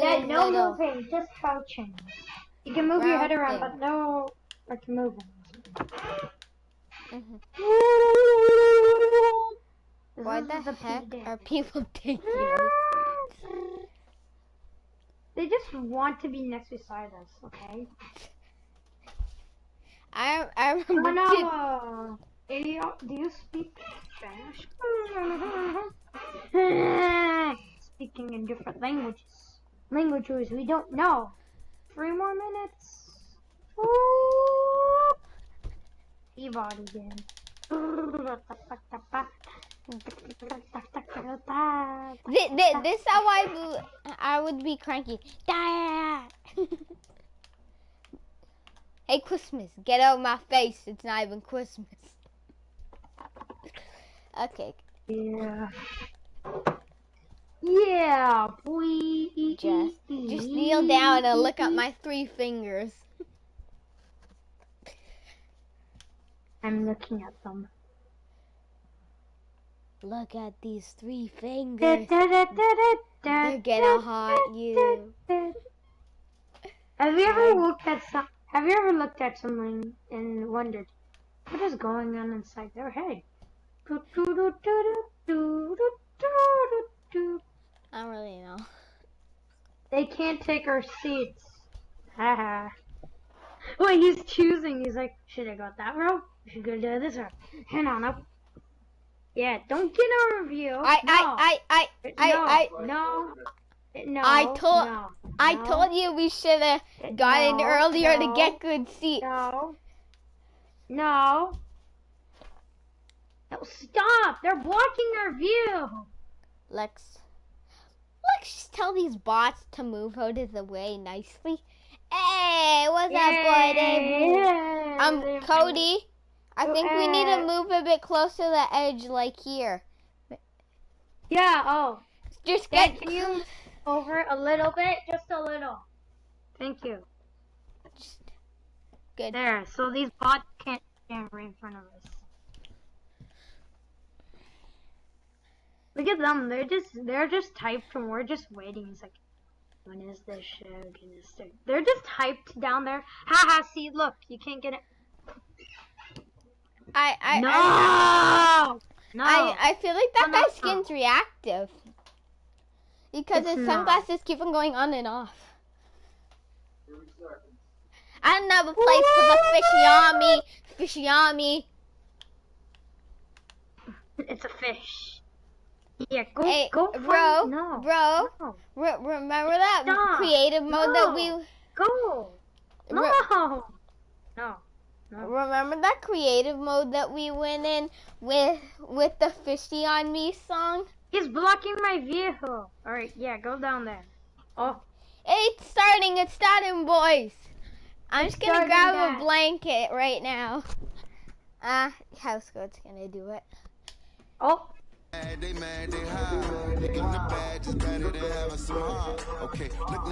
Yeah, no little. moving, just crouching. You can move your head around, but no like moving. Why the heck are people taking our seats? They just want to be next beside us, okay? I remember. Do you speak Spanish? Speaking in different languages we don't know. 3 more minutes. E-body again. This is how I would be cranky. Hey, Christmas, get out of my face. It's not even Christmas. Okay. Yeah. Yeah, boy. Just kneel down and look at my 3 fingers. I'm looking at them. Look at these 3 fingers. They're gonna haunt you. Have you ever looked at someone and wondered what is going on inside their head? I don't really know. They can't take our seats. Haha. Wait, he's choosing. He's like, should I go that route? Should I go this route? Hang on up. Yeah, don't get a review. I told you we should have gotten earlier to get good seats. No, stop! They're blocking our view. Let's just tell these bots to move out of the way nicely. Hey, what's up, buddy? Cody, I think we need to move a bit closer to the edge, like here. Yeah, Just can you over a little bit? Just a little. Thank you. Good. There, so these bots can't stand right in front of us. Look at them, they're just typed and we're just waiting. It's like, when is this show gonna start? They're just hyped down there. Haha, see, look, you can't get it. No! I feel like that guy's skin's reactive. Because his sunglasses keep on going on and off. I don't have a place for the fishy on me. It's a fish. Yeah, go. Hey, bro. Remember that creative mode that we... Go. No. Remember that creative mode that we went in with the fishy on me song? He's blocking my vehicle. Alright, yeah, go down there. Oh. It's starting, boys. I'm just gonna grab a blanket right now. House Goat's gonna do it. Oh. They mad, they high. They getting the badge is better than having some heart. Okay, look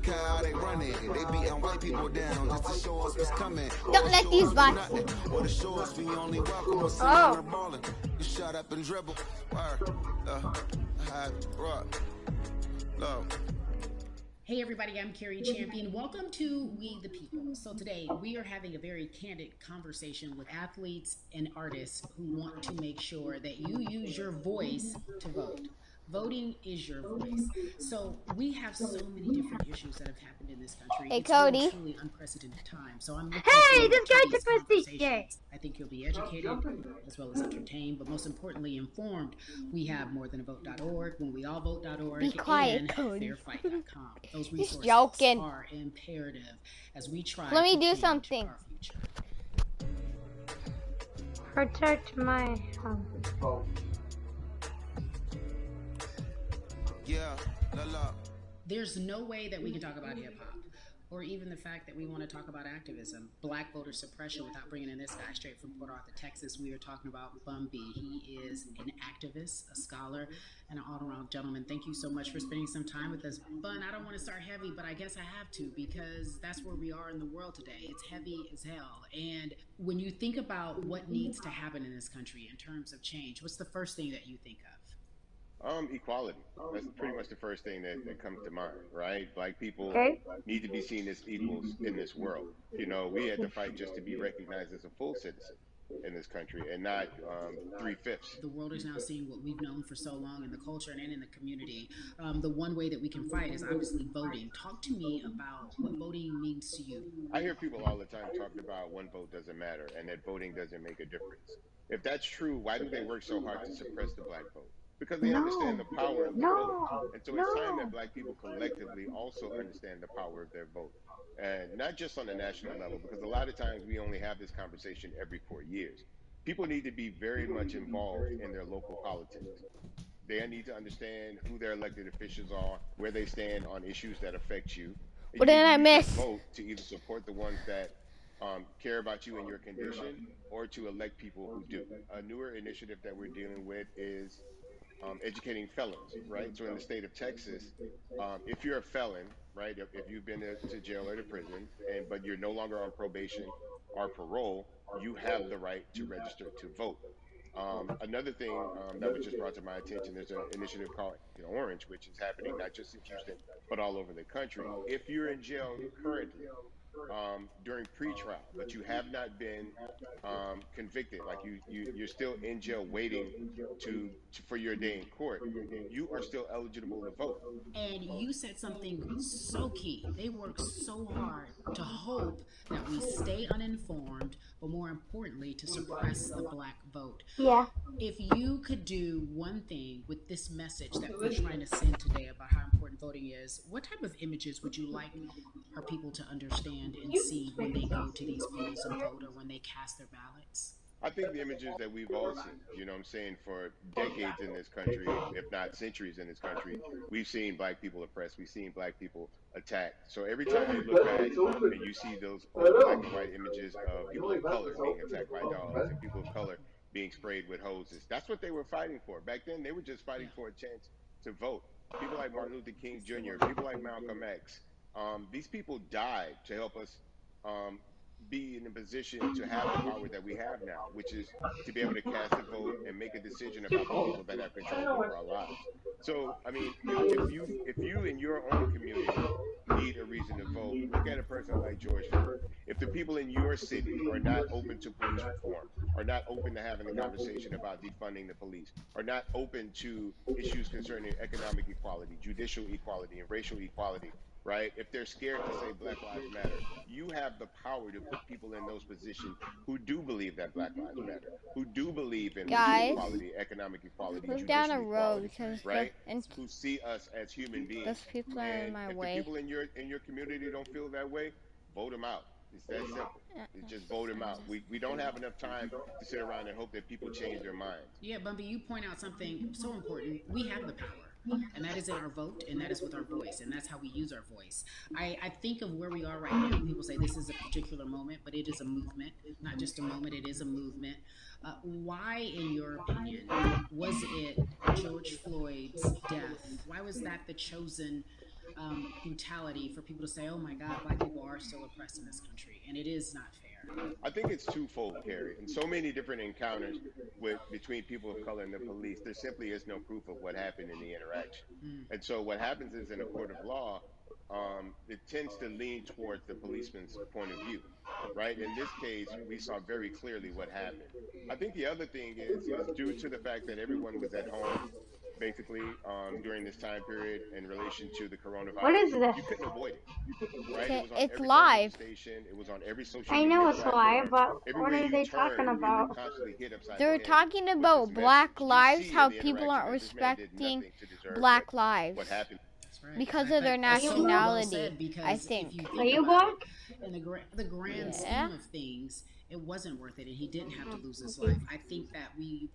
how they running. They beating white people down just to show us what's coming. Don't let these bots. Or the shows we only welcome us in balling. You shut up and dribble. Hey everybody, I'm Carrie Champion. Welcome to We the People. So today we are having a very candid conversation with athletes and artists who want to make sure that you use your voice to vote. Voting is your voice. So we have so many different issues that have happened in this country. Hey, it's Cody. Really, truly unprecedented time. So I'm looking this guy took my seat. Yay. I think you'll be educated as well as entertained, but most importantly informed. We have morethanavote.org, whenweallvote.org, Be quiet, and Cody. fairfight.com. Those resources are imperative as we try Let me to do change something. our future. Protect my home. Yeah, There's no way that we can talk about hip-hop or even the fact that we want to talk about activism, black voter suppression, without bringing in this guy straight from Port Arthur, Texas. We are talking about Bun B. He is an activist, a scholar, and an all-around gentleman. Thank you so much for spending some time with us. Bun, I don't want to start heavy, but I guess I have to because that's where we are in the world today. It's heavy as hell. And when you think about what needs to happen in this country in terms of change, what's the first thing that you think of? Equality. That's pretty much the first thing that comes to mind, right? Black people Okay. need to be seen as equals in this world. You know, we had to fight just to be recognized as a full citizen in this country and not three-fifths. The world is now seeing what we've known for so long in the culture and in the community. The one way that we can fight is obviously voting. Talk to me about what voting means to you. I hear people all the time talking about one vote doesn't matter and that voting doesn't make a difference. If that's true, why do they work so hard to suppress the black vote? Because they understand No. the power of the vote. No. And so it's time that No. black people collectively also understand the power of their vote. And not just on the national level, because a lot of times we only have this conversation every 4 years. People need to be very much involved in their local politics. They need to understand who their elected officials are, where they stand on issues that affect you. What did I You miss? can vote to either support the ones that care about you and your condition, or to elect people who do. A newer initiative that we're dealing with is educating felons, right? So in the state of Texas, if you're a felon, right, if you've been to jail or to prison, but you're no longer on probation or parole, you have the right to register to vote. Another thing that was just brought to my attention, there's an initiative called Orange, which is happening not just in Houston, but all over the country. If you're in jail currently, during pretrial, but you have not been convicted, like you're still in jail waiting for your day in court, you are still eligible to vote. And you said something so key. They work so hard to hope that we stay uninformed, but more importantly, to suppress the black vote. Yeah. If you could do one thing with this message that we're trying to send today about how important voting is, what type of images would you like our people to understand and see when they go to these polls and vote or when they cast their ballots? I think the images that we've all seen, you know what I'm saying, for decades in this country, if not centuries in this country, we've seen black people oppressed, we've seen black people attacked. So every time you look back and you see those old black and white images of people of color being attacked by dogs and people of color being sprayed with hoses, that's what they were fighting for. Back then, they were just fighting for a chance to vote. People like Martin Luther King Jr., people like Malcolm X, these people died to help us be in a position to have the power that we have now, which is to be able to cast a vote and make a decision about the people that have control over our lives. So, I mean, if you in your own community need a reason to vote, look at a person like George Floyd. If the people in your city are not open to police reform, are not open to having a conversation about defunding the police, are not open to issues concerning economic equality, judicial equality, and racial equality, right? If they're scared to say Black Lives Matter, you have the power to put people in those positions who do believe that Black Lives Matter, who do believe in racial equality, economic equality, move judicial down a road equality, because right? Who see us as human beings. those people are in my way. If the people in your community don't feel that way, vote them out. It's that simple. It's just vote them out. We don't have enough time to sit around and hope that people change their minds. Yeah, Bumpy, you point out something so important. We have the power, and that is in our vote, and that is with our voice, and that's how we use our voice. I think of where we are right now. People say this is a particular moment, but it is a movement, not just a moment, it is a movement. Why, in your opinion, was it George Floyd's death? Why was that the chosen brutality for people to say, oh my God, Black people are still oppressed in this country, and it is not fair? I think it's twofold, Carrie. In so many different encounters between people of color and the police, there simply is no proof of what happened in the interaction. And so what happens is, in a court of law, it tends to lean towards the policeman's point of view, right? In this case, we saw very clearly what happened. I think the other thing is due to the fact that everyone was at home, basically, during this time period in relation to the coronavirus. What is this? You couldn't avoid it, right? Okay, It was on it's every live. station. It was on every social I media know it's platform. live, but what Everywhere are you they turn, talking you were about? constantly hit upside They're the head talking with about this Black message. You lives, see how in the people aren't interaction that this man did respecting nothing to deserve Black what lives happened. Right. because of their That's so well nationality, said, because I think. if you Are think you about black? it, in the grand Yeah. scheme of things, it wasn't worth it, and he didn't have to lose his life. I think that you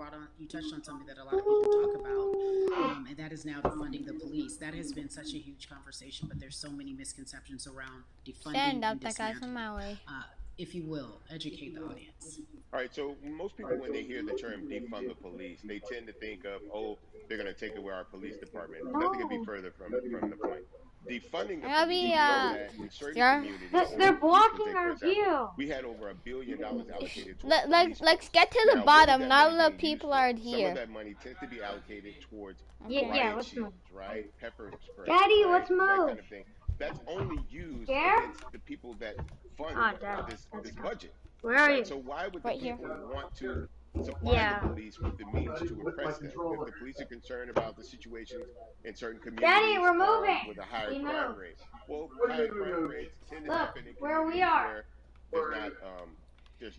touched on something that a lot of people talk about, and that is now defunding the police. That has been such a huge conversation, but there's so many misconceptions around defunding Stand up, and that guy's in dismantling. my way. If you will, educate the audience. All right, so most people, when they hear the term defund the police, they tend to think of, oh, they're going to take away our police department. Nothing could be further from the point. defunding the I'll police be, means that in certain yeah. communities, They're police blocking take, our for example, view. we had over $1 billion allocated towards police Let's force. get to the Now, what is bottom. that Not money a lot of being used people for? are Some of here. that money tends to be allocated towards Okay. Yeah, riot let's move. shields, right? Pepper spray, Daddy, right? let's That move. kind of thing. That's only used Scared? against the people that fund Oh, Dad, this let's go. budget, Where are right? you? So why would the Right here. people want to supply Yeah. the police with the means to oppress them? If the police are concerned about the situations in certain Daddy, communities we're moving. with a higher We crime moved. rate, well, higher crime rates tend to Look happen in where we communities are. where there's not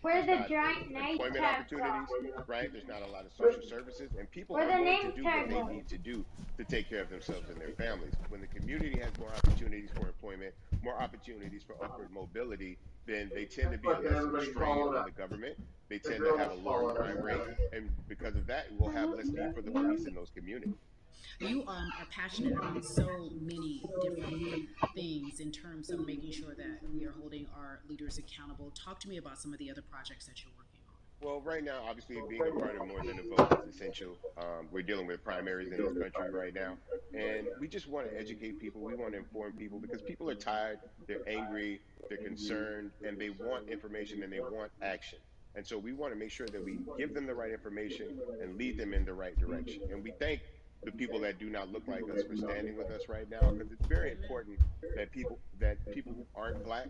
Where there's the not giant name employment tags are. opportunities, right? There's not a lot of social services, and people Where are the going to name do what tags they are. need to do to take care of themselves and their families. When the community has more opportunities for employment, more opportunities for upward mobility, then they tend to be a less of a strain on the government. They tend to have a lower crime rate, and because of that, we'll have less need for the police in those communities. You are passionate about so many different things in terms of making sure that we are holding our leaders accountable. Talk to me about some of the other projects that you're working on. Well, right now, obviously, being a part of More Than a Vote is essential. We're dealing with primaries in this country right now, and we just want to educate people. We want to inform people because people are tired, they're angry, they're concerned, and they want information and they want action. And so we want to make sure that we give them the right information and lead them in the right direction. And we thank the people that do not look like us for standing with us right now because it's very important that people who aren't black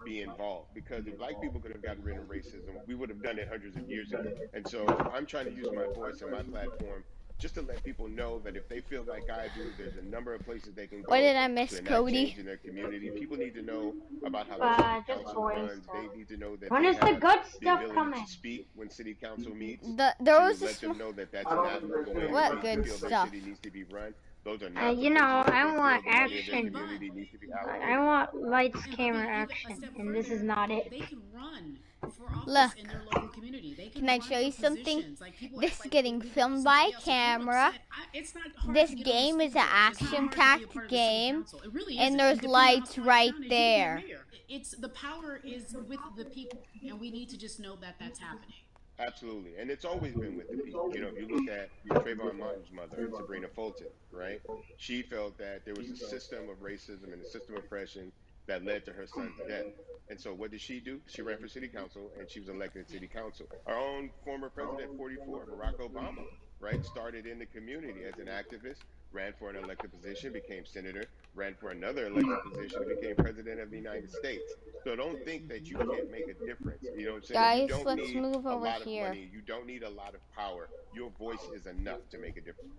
be involved, because if black people could have gotten rid of racism, we would have done it hundreds of years ago. And so I'm trying to use my voice and my platform just to let people know that if they feel like I do, there's a number of places they can What go did I miss, to enact Cody? change in their community. People need to know about how the city Just council boring runs. stuff. They need to know that When they is the have good the stuff ability coming? to speak when city council meets, There to was let them know that that's not the way What that they good feel their stuff? city needs to be run. Those are not the You places know, that I they want feel the money of their action. community needs to be I allocated. want lights, And camera, even a action, step and this is further, not it. they can run for office Look. in their local community. They Can I run show you for something? positions. Like people This act is like getting we got filmed somebody by else. If you're camera. upset, it's not hard This to get on the game is school an board. It's not hard to be a action-packed part of the city game, council. It really and isn't. there's Depending on how lights small right your town is, you can be a there. mayor. It's the power is with the people, and we need to just know that that's happening. Absolutely. And it's always been with the people. You know, if you look at Trayvon Martin's mother, Sabrina Fulton, right? She felt that there was a system of racism and a system of oppression that led to her son's death. And so what did she do? She ran for city council and she was elected city council. Our own former president, 44, Barack Obama, right? Started in the community as an activist, ran for an elected position, became senator, ran for another elected position, and became president of the United States. So don't think that you can't make a difference. You know what I'm saying? You Guys, don't let's need move a over lot of here. money. You don't need a lot of power. Your voice is enough to make a difference.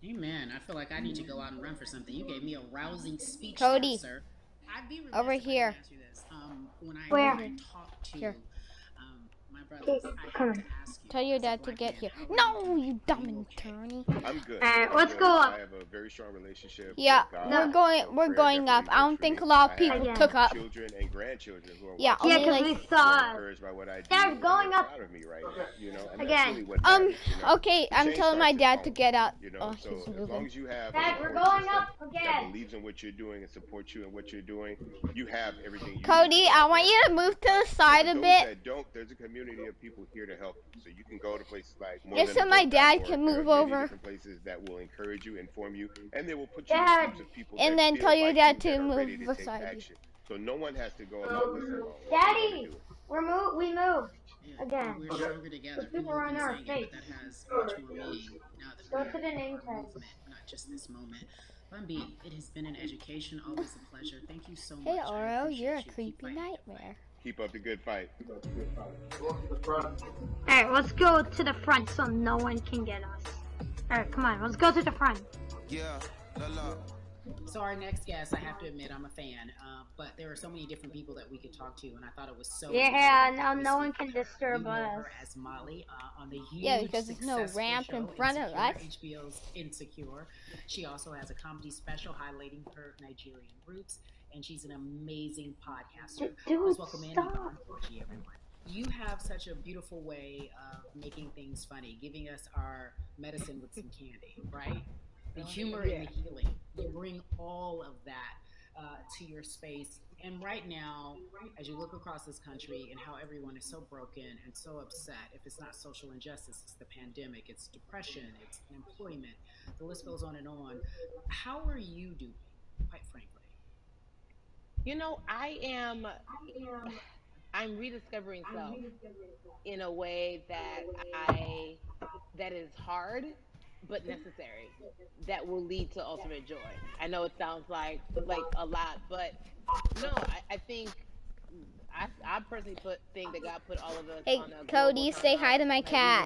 Amen. I feel like I need to go out and run for something. You gave me a rousing speech, Cody, there, sir. I'd be remiss over if I didn't here. ask you this. When I Where? talked to Here. my brothers, I Come have on. to ask you. Tell your as a dad to black get man, here. how are No, you you dumb okay? attorney. I'm good. Alright, I'm let's good. go up. I have a very strong relationship Yeah, with God. we're going. So We're prayer going up. definitely I works don't for think me. a lot of I people Yeah. took up. children and grandchildren who are Yeah, watching Yeah, only because like. we who are saw it. encouraged by what I do. Dad, and going they're up. proud of me right now, you know, and that's Again. really what matters, you know. Okay, The I'm change telling my starts at dad home, to get out. you know. Oh, So he's as long moving. as you have a Dad, we're support going system up that again. believes in what you're doing and supports you and what you're doing, you have everything you need. Cody, to go I out want there you to and move to fight. the side For a those bit. that don't, there's a community of people here to help you. So you can go to places like Just so my dad can There are move many over. different places that will encourage you, inform you, and they will put you in Dad. groups of people And that then feel tell your like dad you, to that are move ready to take beside you. action. So no one has to go about this alone. We Daddy, do it. we moved Yeah, again. we're stronger together. People People are have on been our saying it, face. but that has much more meaning now that Go we to are the name our tag. movement, not just this moment. Bumby, it has been an education, always a pleasure. Thank you so much. Hey, I Oro, appreciate you're a you. Keep creepy fighting. nightmare. Keep up the good fight. Alright, let's go to the front so no one can get us. Alright, come on, let's go to the front. Yeah, la la. So our next guest, I have to admit, I'm a fan, but there are so many different people that we could talk to, and I thought it was so Yeah, important now we no one speak can with her. disturb We know us. her as Molly on the huge, Yeah, because there's no successful ramp in show front of us. Insecure, HBO's Insecure. She also has a comedy special highlighting her Nigerian roots, and she's an amazing podcaster. Dude, Let's welcome in stop. Yvonne Orji, everyone. You have such a beautiful way of making things funny, giving us our medicine with some candy, right? The humor and the healing. You bring all of that to your space. And right now, as you look across this country and how everyone is so broken and so upset, if it's not social injustice, it's the pandemic, it's depression, it's unemployment, the list goes on and on. How are you doing quite frankly. You know, I'm rediscovering self in a way that is hard but necessary, that will lead to ultimate joy. I know it sounds like a lot, but no, I think I personally think that God put all of us Hey, on a global Cody, say hi timeout. to my Like we cat. just,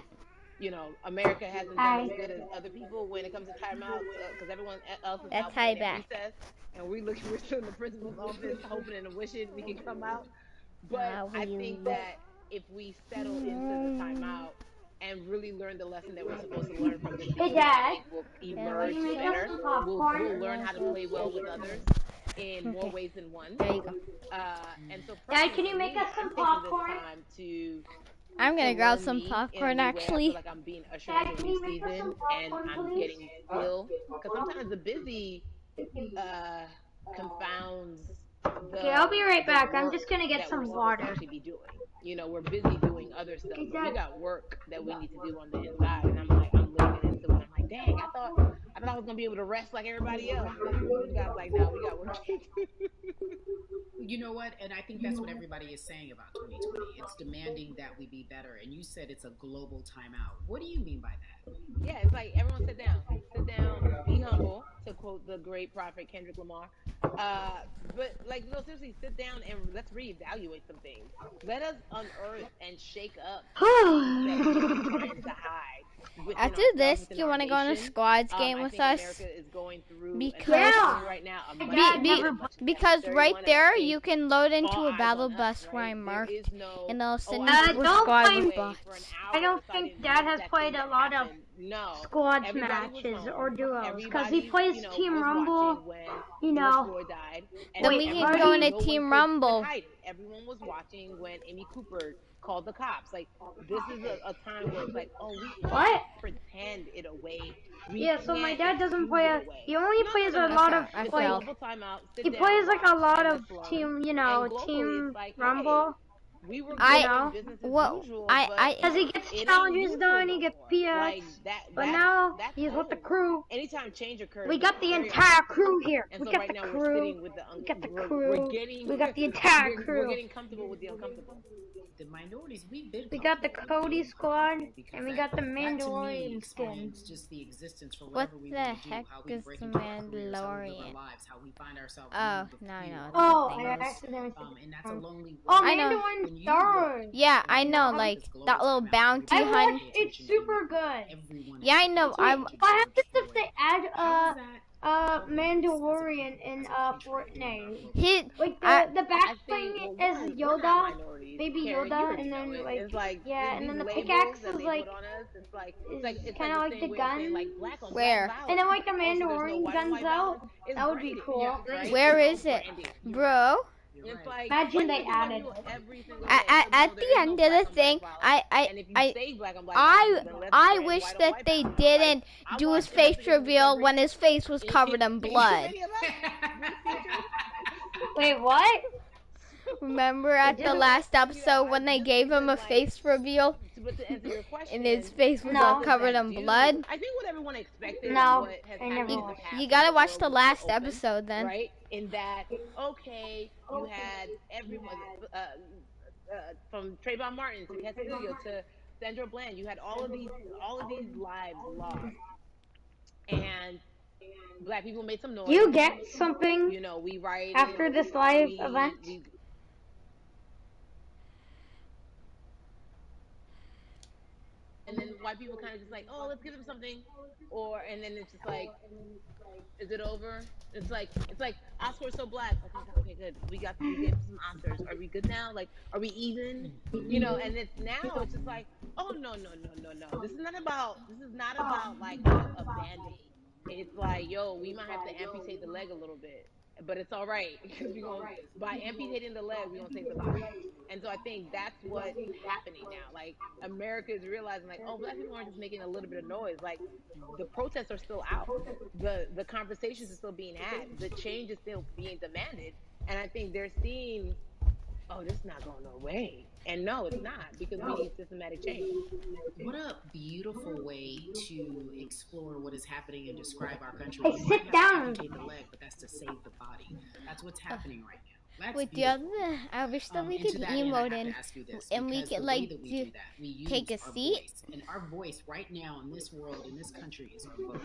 you know, America hasn't done as Hi. good as other people when it comes to timeouts, because everyone else is That's out hi playing at back. recess, and we're still in the principal's office hoping and wishing we can come out. But I think that if we settle into the timeout and really learn the lesson that we're supposed to learn from this Hey, season, I Dad. think we'll Can emerge you make us better. some We'll popcorn? learn how to play well with others in more Okay, ways than one. there you go. And so Dad, personally can for you make me, us I'm some taking this popcorn? time I'm to gonna grab learn some me in a popcorn new way. I feel actually. like I'm being ushered Dad, into a can new you make us season, some and popcorn, I'm please? getting still, because sometimes the busy uh, confounds Okay, I'll be right the back. I'm work just gonna get that we're some supposed to water. actually be doing. You know, we're busy doing other stuff, Hey, but we Dad. got work that we need to do on the inside. And I'm leaning into it. I'm like, dang, I thought I was gonna be able to rest like everybody else, but God's like, no, we got work to do. You know what? And I think that's what everybody is saying about 2020. It's demanding that we be better. And you said it's a global timeout. What do you mean by that? Yeah, it's like everyone sit down, be humble, to quote the great prophet Kendrick Lamar. But like, no, seriously, sit down and let's reevaluate some things. Let us unearth and shake up some things that we've been trying to hide within After ourselves, this, do within you our want to go on a nation. squads game I with think us? America is going through an Because Yeah. uprising right now, a My much dad needed, never. a much because necessary right one, and I there think you can load all into a eyes battle on us, bus where right? I'm There marked, is no, and they'll oh, send I you was to a supposed to Don't squad step with play. away for an bots. I hour, don't so I think didn't Dad miss has that thing played a that lot of happened. No, squads everybody was matches or home. duos because he Everybody, plays Team was Rumble. watching when You George know. Floyd died, and Then Wait, we can go everybody, into Party. no one Team could Rumble. hide it. Everyone was watching when Amy Cooper called the cops. Like, this is a time where it's like, oh, we can't What? pretend it away. We Yeah, so my can't dad doesn't excuse play it a. away. He only No, no, plays no, a no, lot no. of I It's a like. fell. global timeout. He Sit down, plays like a watch, lot and of let's learn. team. You And know, globally, it's Team like, hey, Rumble. we were You I doing know. business as well usual, but Because he gets it ain't challenges usual done, he no gets more. PS. Like But now that's he's with the old. crew. Anytime change occurs, We it's got the very entire crew uncomfortable. here. And We so got right the now we're crew. sitting with We got the we're crew. getting We got the entire we're crew. getting comfortable with the uncomfortable. The minorities, we've been We got the comfortable with Cody being squad, uncomfortable because and we got the that to me Mandalorian skin. explains just the existence for what whatever we the want to do, heck how we is break the into our careers, how we live our Mandalorian? lives, how we find ourselves Oh, among the now I few know or what the Oh, that I thing is. diverse, accidentally. and that's a lonely Oh, road. I know. Mandalorian When you Stars. look Yeah, at I the know, fact like this global that little timeout, bounty I everybody hunt. watched. pay It's attention to super good. everyone Yeah, as I it know. relates Wait, to I'm. what George happens if Floyd. they add How is that helping us as a Mandalorian people, in as a country, during our Fortnite? global Hit. timeout? Like I. the back I think, thing well, is one, we're not Yoda, minorities. baby Karen, you Yoda, already and know then it. like It's like yeah, and these then the labels pickaxe that is they put like on us. is It's kind like of the like same the way of saying gun. like black on black Where? And then violence. like the Oh, so there's no Mandalorian white on guns white out. violence? It's That would be branded, Yeah, cool. right? Where It's all is it, branded. you're right. bro? You're It's right. like Imagine white they people tell added. you every single At, day, at, no, at there the is no end of black the on black thing, violence. And if you say black on black violence, I, then let's I brand wish white on that white they violence. But like, didn't I do his watched face investigative reveal discovery. when his face was covered in Did you hear blood. any of that? Bruce features? Wait, what? Remember They at the didn't. last You know, episode when they just gave him because a like, face reveal but to answer your and his question, face was all what No. does covered that in do? blood? I think what everyone expected and No, what has I happened never in the watched. past You is gotta the watch world the is more last open, episode then. right? In that, okay, you had everyone from Trayvon Martin to Castillo to Sandra Bland. You had all of these lives lost, and black people made some Do noise. you get something You know, we rioted. after this live event? We and then white people kind of just like, oh, let's give them something, and then it's just like, is it over? It's like Oscar's so black. Okay, good. We gave him some Oscars. Are we good now? Like, are we even? You know, and it's just like, oh no. This is not about like a band-aid. It's like, yo, we might have to amputate the leg a little bit, but it's all right because we're gonna by amputating the leg, we're gonna save some lives. And so I think that's what's happening now. Like, America is realizing, like, oh, black people aren't just making a little bit of noise. Like, the protests are still out. The conversations are still being had. The change is still being demanded. And I think they're seeing oh, this is not going no way. And no, it's not, because we need systematic change. What a beautiful way to explore what is happening and describe our country. Hey, You sit might have down. to amputate the leg, but that's to save the body. That's what's happening right now. That's With the beautiful. other, I wish that we And could to that end, I emote have in, to ask you this, and we because could the way like that we do that, we use take a our seat. voice, and our voice right now in this world, in this country, is our vote.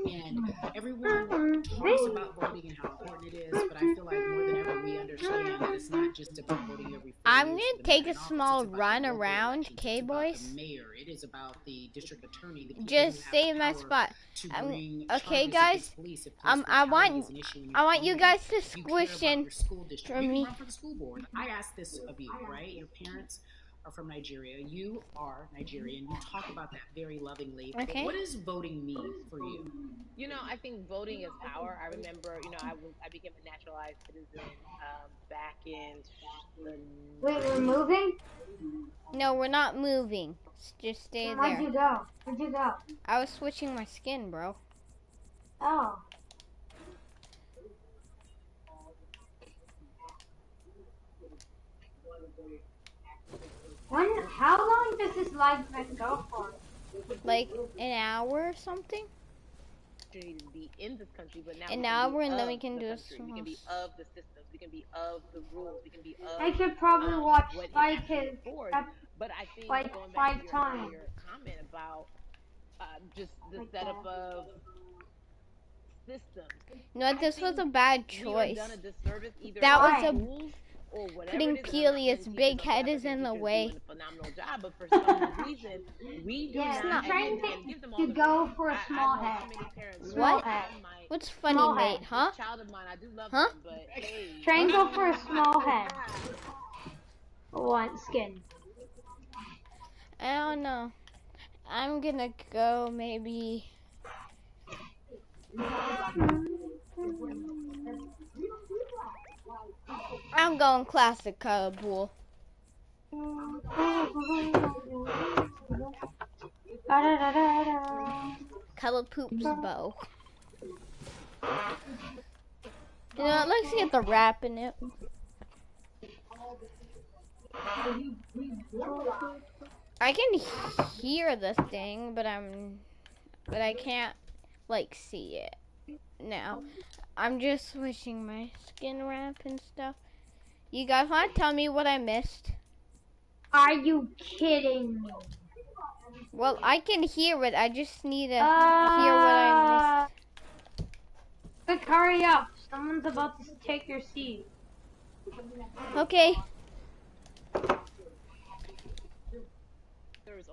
And everyone talks about voting and how important it is, but I feel like more than ever we understand that it's not just about voting every 4 I'm years gonna for the take mayor a in office. small It's about run the local around, elections. okay, It's about boys? the mayor. It is about the district attorney, the people Just who have stay in the my power spot. to Okay, bring guys. charges against police if police brutality is an issue in your I want you community. guys to If you care squish about in your school district, for you can me. run for the school board. I ask this of you, right? Your parents are from Nigeria. You are Nigerian. You talk about that very lovingly. Okay. What does voting mean for you? You know, I think voting is power. I remember, you know, I became a naturalized citizen back in the. Wait, we're moving? No, we're not moving. Just stay Then there. where'd you go? Where'd you go? I was switching my skin, bro. Oh. How long does this live event go for? Like an hour or something? To be in this country, but now An we hour, can be and then of we can the do a country. We can be of the systems. We can be of the rules. We can be of I could probably watch what it like actually his affords. But I think like going back 5 to your times. earlier comment about just the Like setup that. of systems. No, this was a bad We are choice. done a disservice either That in was a schools or whatever putting it is. And I'm not Peely's saying big teachers or head is African in the teachers way. doing a phenomenal job, but for some reason we do Yeah, not. I'm trying and give them all to the go credit. for a I small know head. too many parents. Small What? head. What's funny, Small mate, head. huh? This child of mine, I do love Huh? them, but hey. Try and go for a small head. One skin. I don't know. I'm gonna go maybe. I'm going classic color pool. Color poops bow. You know, let's get the rap in it. I can hear the thing, but I can't like see it now. I'm just switching my skin wrap and stuff. You guys want to tell me what I missed? Are you kidding me? Well, I can hear it. I just need to hear what I missed. Quick, hurry up. Someone's about to take your seat. Okay.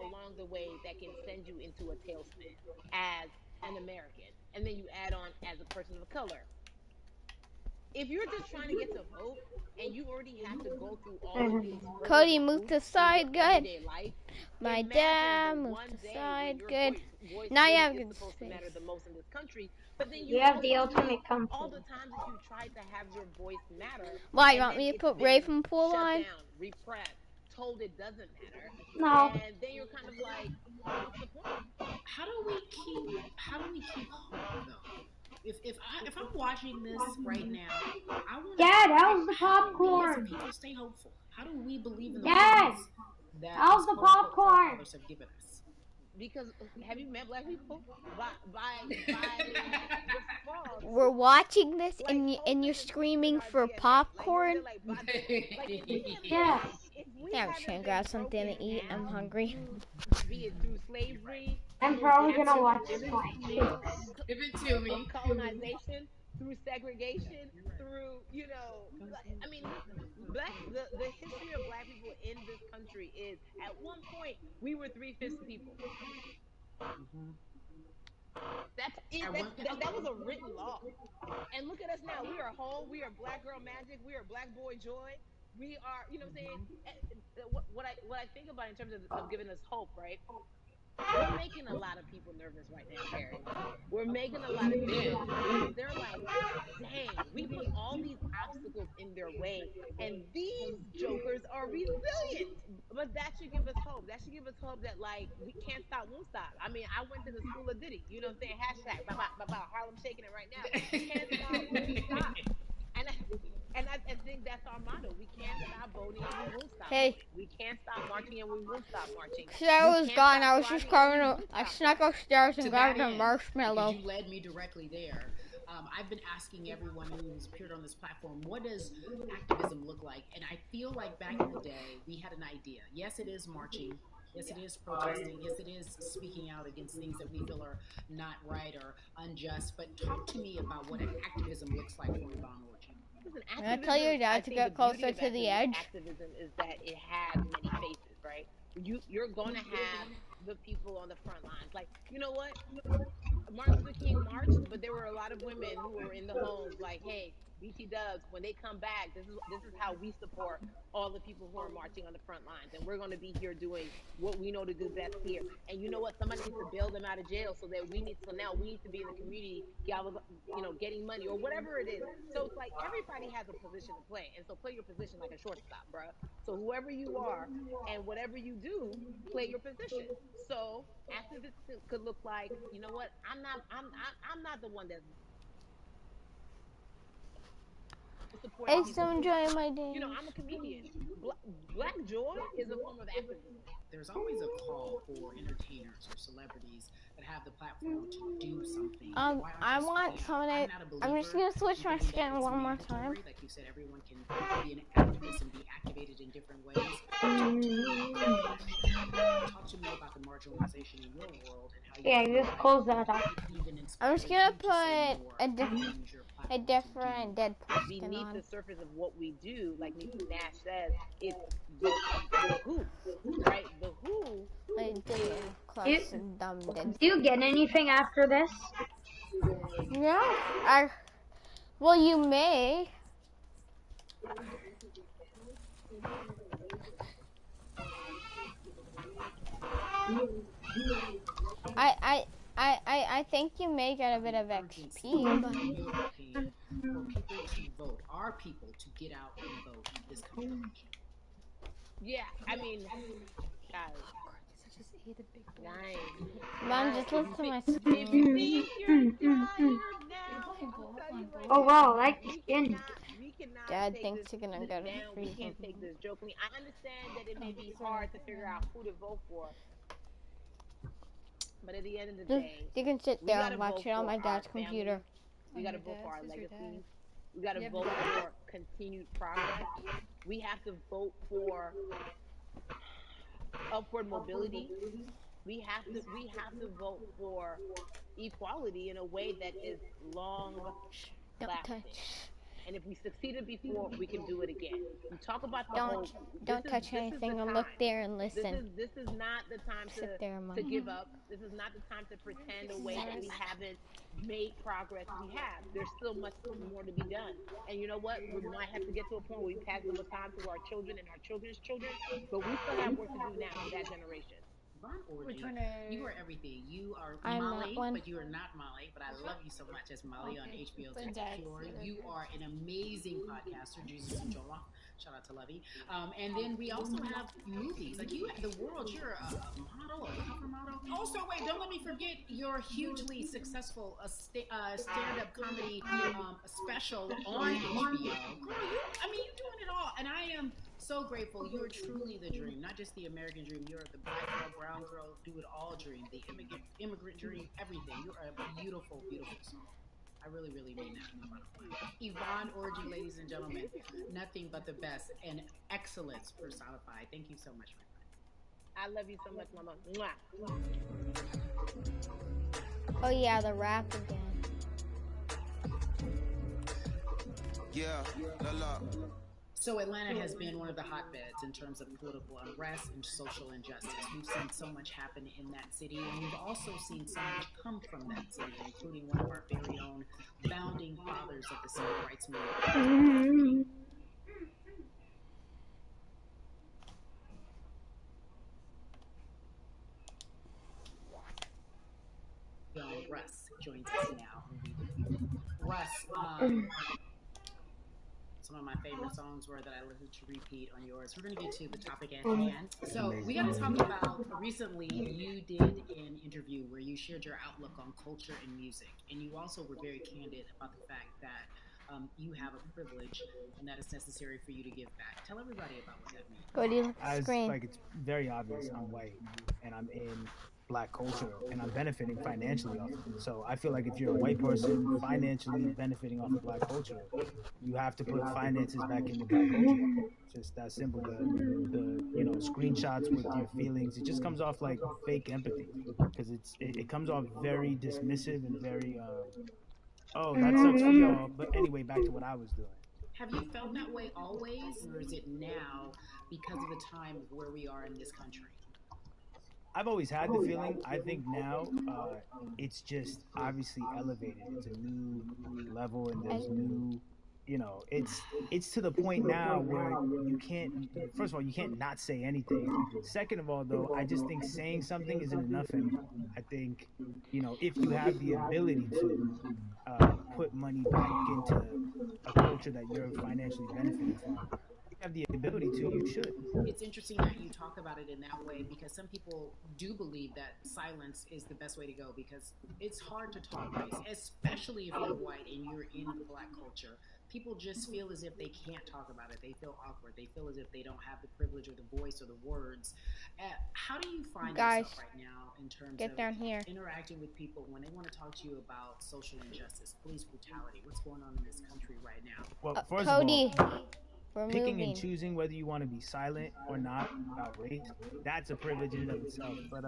Along the way that can send you into a tailspin as an American, and then you add on as a person of color. If you're just trying to get to vote and you already have to go through all of these Cody, move to the side, good. Life, My dad, move to the side, good. Now you have good supposed to space. matter the most in this country, but then You have the ultimate all comfort. the times that you tried to have your voice matter. Why, you want me to put Ray from Pool on? Shut down, repressed, told it doesn't matter. No. And then you're kind of like, what's the point? How do we keep hope though? If I'm watching this right now, I want Dad, how's the popcorn? people stay hopeful. How do we believe in the Dad, promise that how's the popcorn? fathers have given us? Because have you met black people? By the fall. We're watching this and you're screaming for popcorn? Yeah. Yeah, I'm just gonna grab something to eat. I'm hungry. Be it through slavery. I'm probably gonna watch Spy Kids. Give it to me. Colonization, through segregation, through, you know, I mean, the history of black people in this country is, at one point, we were 3/5 people. That was a written law. And look at us now. We are whole. We are black girl magic. We are black boy joy. We are, you know what I'm saying? What I think about in terms of giving us hope, right? We're making a lot of people nervous right now, Harry. We're making a lot of people nervous. They're like, dang, we put all these obstacles in their way, and these jokers are resilient. But that should give us hope. That should give us hope that, like, we can't stop, won't stop. I mean, I went to the school of Diddy. You know what I'm saying? Hashtag, Harlem shaking it right now. We can't stop, won't stop. And I think that's our motto. We can't Hey. We can't stop marching, and we won't stop marching. Sarah was gone. I was just carving. I snuck upstairs and grabbed a marshmallow. You led me directly there. I've been asking everyone who's appeared on this platform, what does activism look like? And I feel like back in the day, we had an idea. Yes, it is marching. Yes, it is protesting. Yes, it is speaking out against things that we feel are not right or unjust. But talk to me about what activism looks like for Yvonne Orji. Listen, Can I tell your dad to get closer to the edge? Activism is that it has many faces, right? You're going to have the people on the front lines. Like, you know what? Martin Luther King marched, but there were a lot of women who were in the homes like, hey, BT Dubs, when they come back, this is how we support all the people who are marching on the front lines. And we're going to be here doing what we know to do best here. And you know what? Somebody needs to bail them out of jail so now we need to be in the community, getting money or whatever it is. So it's like everybody has a position to play. And so play your position like a shortstop, bruh. So whoever you are and whatever you do, play your position. So activism could look like, you know what? I'm not the one that's supporting I'm people. still enjoying my day. You know, I'm a comedian. Black joy is a form of activism. There's always a call for entertainers or celebrities that have the platform to do something. I want someone. I'm just gonna switch my skin one more time. Like you said, everyone can be an activist and be activated in different ways. Talk to me about the marginalization in your world and how you. Yeah, just close that up. I'm just gonna put a different dead person beneath on. the surface of what we do, like Niecy Nash says, it's the who, right? The who. Do you get anything after this? Yeah, well, you may. I think you may get a bit of XP, but... For people to vote, our people to get out and vote this country election. Yeah, I mean, guys. Mom, just listen to my screen. Oh wow, I like the skin. Dad thinks you're gonna go to we can't take this jokingly. I understand that it may be hard to figure out who to vote for. But at the end of the day, you can sit there and watch it on my dad's computer. We gotta vote for our legacies. We gotta vote for continued progress. We have to vote for upward mobility. We have to vote for equality in a way that is long lasting. And if we succeeded before, we can do it again. We talk about the don't touch anything and look there and listen. This is not the time to give up. This is not the time to pretend away that we haven't made progress. We have. There's still much more to be done. And you know what? We might have to get to a point where we pass the baton to our children and our children's children, but we still have work to do now for that generation. Yvonne Orji, you are everything. You are Molly, but you are not Molly. But I love you so much as Molly on HBO's Insecure. You are an amazing podcaster, Jesus and Jola. Shout out to Lovey. And then we also have movies. Like you, the world. You're a model, a cover model. Also, wait, don't let me forget your hugely successful stand-up comedy special on HBO. Girl, you're doing it all, and I am so grateful. You are truly the dream, not just the American dream. You're the black girl, brown girl, do it all dream, the immigrant dream, everything. You're a beautiful, beautiful soul. I really, really mean that. Yvonne Orji, ladies and gentlemen, nothing but the best and excellence personified. Thank you so much, my friend. I love you so much, Mama. Mwah. Oh yeah, the rap again. Yeah, la. So Atlanta has been one of the hotbeds in terms of political unrest and social injustice. We've seen so much happen in that city, and we've also seen so much come from that city, including one of our very own founding fathers of the civil rights movement. Russ joins us now. Russ, some of my favorite songs were that I listened to repeat on yours. We're going to get to the topic at hand. So we got to talk about, recently you did an interview where you shared your outlook on culture and music. And you also were very candid about the fact that you have a privilege, and that it's necessary for you to give back. Tell everybody about what that means. Go to the As screen. like it's very obvious, I'm white and I'm in black culture and I'm benefiting financially off of it. So I feel like if you're a white person financially benefiting off of black culture, you have to put finances back into black culture. Just that simple. The screenshots with your feelings, it just comes off like fake empathy because it comes off very dismissive and very oh, that sucks for y'all. But anyway, back to what I was doing. Have you felt that way always, or is it now because of the time of where we are in this country? I've always had the feeling. I think now it's just obviously elevated. It's a new level, and there's new, it's to the point now where you can't. First of all, you can't not say anything. Second of all, though, I just think saying something isn't enough anymore. I think, if you have the ability to put money back into a culture that you're financially benefiting from, have the ability to, you should. It's interesting that you talk about it in that way because some people do believe that silence is the best way to go because it's hard to talk race, especially if you're white and you're in the black culture. People just feel as if they can't talk about it. They feel awkward. They feel as if they don't have the privilege or the voice or the words. How do you find yourself right now in terms of interacting with people when they want to talk to you about social injustice, police brutality? What's going on in this country right now? Well, first Cody. of all, picking and choosing whether you want to be silent or not about race, that's a privilege in and of itself. But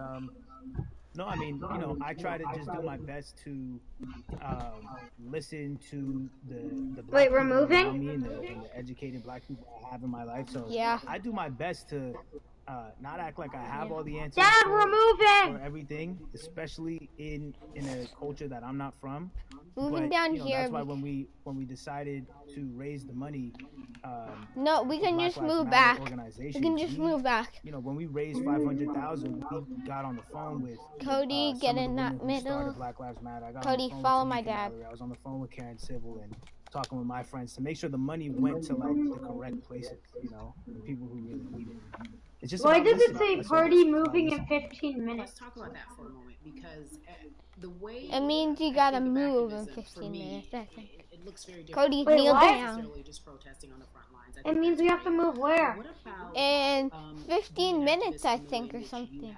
no, I mean, I try to just do my best to listen to the black people around me and the educated black people I have in my life. So yeah, I do my best to not act like I have all the answers Dad, for everything, especially in a culture that I'm not from. Moving down here. That's why when we decided to raise the money, no, we can just move back. We can just move back. When we raised 500,000, we got on the phone with Cody. Get in that middle. Black Lives Matter. I got Cody, follow my dad. I was on the phone with Karen Civil and talking with my friends to make sure the money went to like the correct places. The people who really need it. It's just why does it say party moving in 15 minutes? Let's talk about that for a moment because the way it means you gotta move in 15 minutes. I think. It looks very different. Cody, kneel down. Just protesting on the front lines. It means we have to move where? In 15 minutes, I think, or something.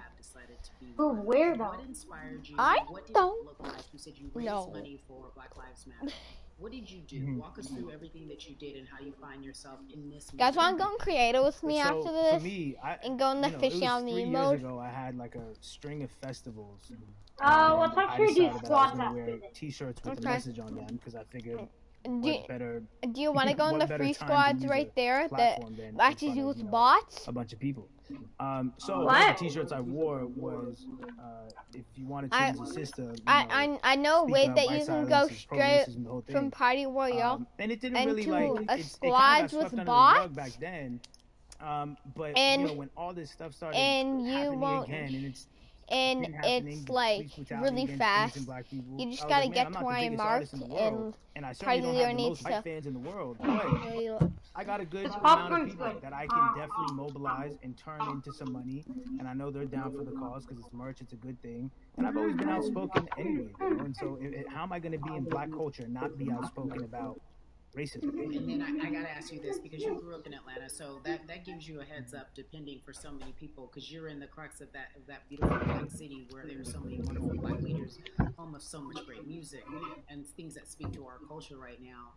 Move where though? What inspired you? I what did don't it look like? You said you raised money for Black Lives Matter. What did you do? Walk us through everything that you did and how you find yourself in this moment. Guys want to go and create it with me after this? For me, and go in the fish on me mode? 3 years ago, I had like a string of festivals. Let's actually do squats after. Wear T-shirts with the message on them because I figured. Do you want to go in the free squads right there that matches you with bots? A bunch of people. So one of the T-shirts I wore was, if you want to change the system. I know a way that you can go straight from Party Royale and it didn't really like a squads with bots. Back then, but when all this stuff started happening again, and it's like really fast. You just gotta get to where I'm marked and try to learn each stuff. Fans in the world, but I got a good amount of people that I can definitely mobilize and turn into some money, and I know they're down for the cause because it's merch, it's a good thing, and I've always been outspoken anyway. And so, how am I going to be in black culture and not be outspoken about racism? And then I gotta ask you this because you grew up in Atlanta, so that gives you a heads up, depending for so many people, because you're in the crux of that beautiful black city where there are so many wonderful black leaders, home of so much great music and things that speak to our culture right now.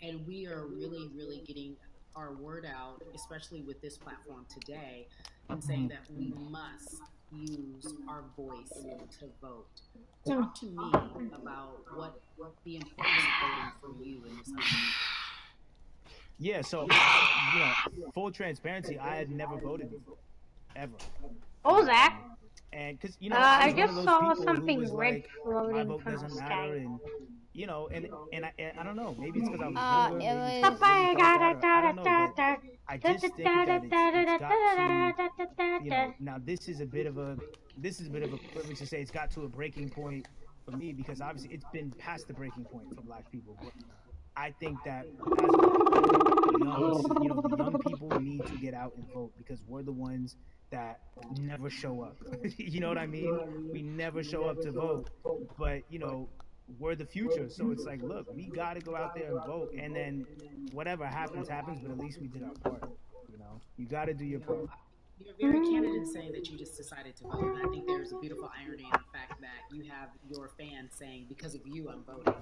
And we are really, really getting our word out, especially with this platform today, and saying that we must use our voice to vote. Talk to me about what the importance of voting for you in this country. Yeah, so full transparency, I had never voted before, ever. What was that? And because I just saw something red my vote doesn't matter, and and I don't know, maybe it's because I was younger, maybe it's 'cause I don't know, but I just think that it's got to, now this is a bit of a privilege to say it's got to a breaking point for me, because obviously it's been past the breaking point for black people, but I think that as the young people need to get out and vote, because we're the ones that never show up. You know what I mean? We never show up to vote, but we're the future. So it's like, look, we got to go out there and vote, and then whatever happens, happens. But at least we did our part. You know, you got to do your part. You're very candid in saying that you just decided to vote. And I think there's a beautiful irony in the fact that you have your fans saying, because of you, I'm voting.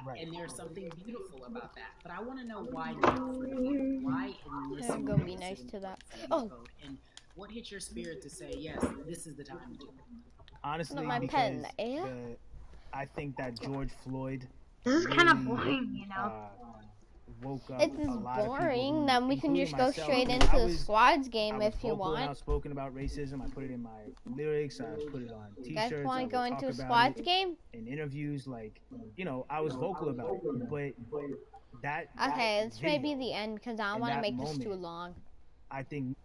Right. And there's something beautiful about that. But I want to know why now for you? Why in this I'm gonna be nice to that. Oh, vote? And what hit your spirit to say, yes, this is the time to do it? Honestly, my because pen in the air. I think that George Floyd This is kind of really, boring, you know. woke up It's a lot boring. of people, Then we can including just go myself, straight who into I the was- squads I game was if you vocal and want. outspoken about racism. I put it in my lyrics. I put it on You guys T-shirts. I want to would go talk into a about squads it game? in interviews. Like, you know, I was vocal about it. But that Okay, that it's maybe video the end because I don't in want to that make this too moment, long. I think